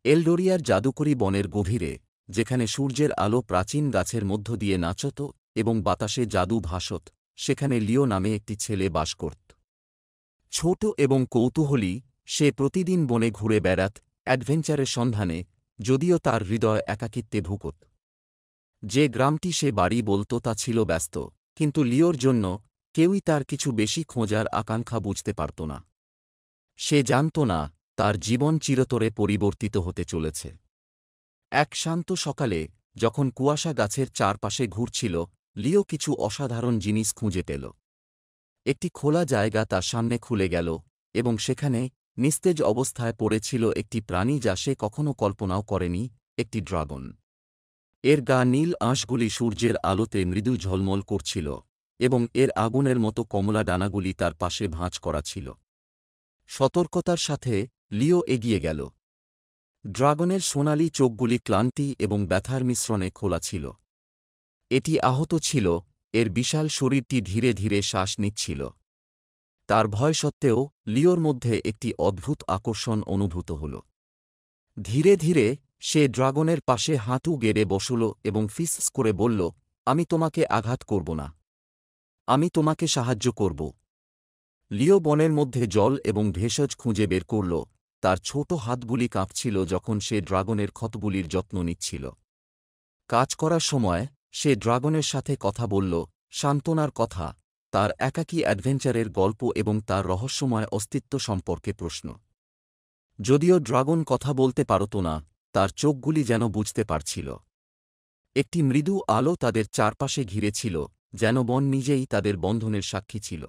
এলডোরিয়ার জাদুকরী বনের গভীরে, যেখানে সূর্যের আলো প্রাচীন গাছের মধ্য দিয়ে নাচত এবং বাতাসে জাদু ভাসত, সেখানে লিও নামে একটি ছেলে বাস করত। ছোট এবং কৌতূহলী, সে প্রতিদিন বনে ঘুরে বেড়াত, অ্যাডভেঞ্চারের সন্ধানে, যদিও তার হৃদয় একাকিত্বে ভুগত। যে গ্রামটি সে বাড়ি বলত তা ছিল ব্যস্ত, কিন্তু লিওর জন্য কেউই তার কিছু বেশি খোঁজার আকাঙ্ক্ষা বুঝতে পারত না। সে জানত না তার জীবন চিরতরে পরিবর্তিত হতে চলেছে। এক শান্ত সকালে, যখন কুয়াশা গাছের চারপাশে ঘুরছিল, লিও কিছু অসাধারণ জিনিস খুঁজে পেল। একটি খোলা জায়গা তার সামনে খুলে গেল, এবং সেখানে নিস্তেজ অবস্থায় পড়েছিল একটি প্রাণী যা সে কখনো কল্পনাও করেনি, একটি ড্রাগন। এর গা নীল আঁশগুলি সূর্যের আলোতে মৃদু ঝলমল করছিল, এবং এর আগুনের মতো কমলা ডানাগুলি তার পাশে ভাঁজ করা ছিল। সতর্কতার সাথে লিও এগিয়ে গেল। ড্রাগনের সোনালি চোখগুলি ক্লান্তি এবং ব্যথার মিশ্রণে খোলা ছিল। এটি আহত ছিল, এর বিশাল শরীরটি ধীরে ধীরে শ্বাস নিচ্ছিল। তার ভয় সত্ত্বেও লিওর মধ্যে একটি অদ্ভুত আকর্ষণ অনুভূত হল। ধীরে ধীরে সে ড্রাগনের পাশে হাঁটু গেড়ে বসল এবং ফিস করে বলল, আমি তোমাকে আঘাত করব না। আমি তোমাকে সাহায্য করব। লিও বনের মধ্যে জল এবং ভেষজ খুঁজে বের করল, তার ছোট হাতগুলি কাঁপছিল যখন সে ড্রাগনের ক্ষতগুলির যত্ন নিচ্ছিল। কাজ করার সময় সে ড্রাগনের সাথে কথা বলল, সান্ত্বনার কথা, তার একাকী অ্যাডভেঞ্চারের গল্প এবং তার রহস্যময় অস্তিত্ব সম্পর্কে প্রশ্ন। যদিও ড্রাগন কথা বলতে পারত না, তার চোখগুলি যেন বুঝতে পারছিল। একটি মৃদু আলো তাদের চারপাশে ঘিরেছিল, যেন বন নিজেই তাদের বন্ধনের সাক্ষী ছিল।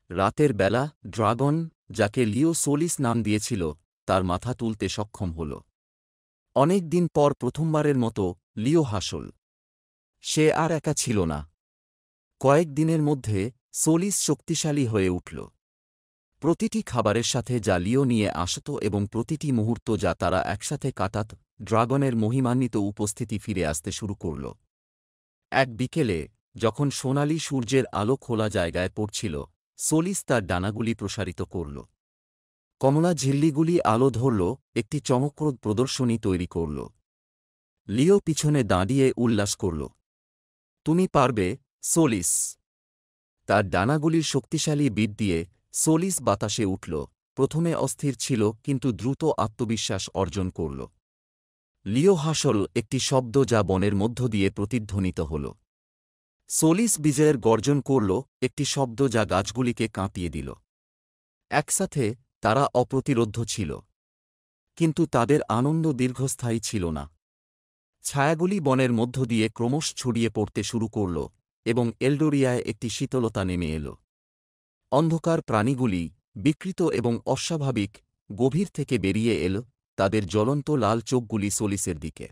রাতের বেলা ড্রাগন, যাকে লিও সোলিস নাম দিয়েছিল, তার মাথা তুলতে সক্ষম হল। অনেক দিন পর প্রথমবারের মতো লিও হাসল। সে আর একা ছিল না। কয়েক দিনের মধ্যে সোলিস শক্তিশালী হয়ে উঠল। প্রতিটি খাবারের সাথে যা লিও নিয়ে আসত এবং প্রতিটি মুহূর্ত যা তারা একসাথে কাটাত, ড্রাগনের মহিমান্বিত উপস্থিতি ফিরে আসতে শুরু করল। এক বিকেলে, যখন সোনালি সূর্যের আলো খোলা জায়গায় পড়ছিল, সোলিস তার ডানাগুলি প্রসারিত করল। কমলা ঝিল্লিগুলি আলো ধরল, একটি চমকপ্রদ প্রদর্শনী তৈরি করল। লিও পিছনে দাঁড়িয়ে উল্লাস করল। তুমি পারবে, সোলিস। তার ডানাগুলির শক্তিশালী বিট দিয়ে সোলিস বাতাসে উঠল, প্রথমে অস্থির ছিল কিন্তু দ্রুত আত্মবিশ্বাস অর্জন করল। লিও হাসল, একটি শব্দ যা বনের মধ্য দিয়ে প্রতিধ্বনিত হল। সোলিস বিজয়ের গর্জন করল, একটি শব্দ যা গাছগুলিকে কাঁপিয়ে দিল। একসাথে তারা অপ্রতিরোধ্য ছিল। কিন্তু তাদের আনন্দ দীর্ঘস্থায়ী ছিল না। ছায়াগুলি বনের মধ্য দিয়ে ক্রমশ ছড়িয়ে পড়তে শুরু করল, এবং এলডোরিয়ায় একটি শীতলতা নেমে এল। অন্ধকার প্রাণীগুলি, বিকৃত এবং অস্বাভাবিক, গভীর থেকে বেরিয়ে এল, তাদের জ্বলন্ত লাল চোখগুলি সোলিসের দিকে।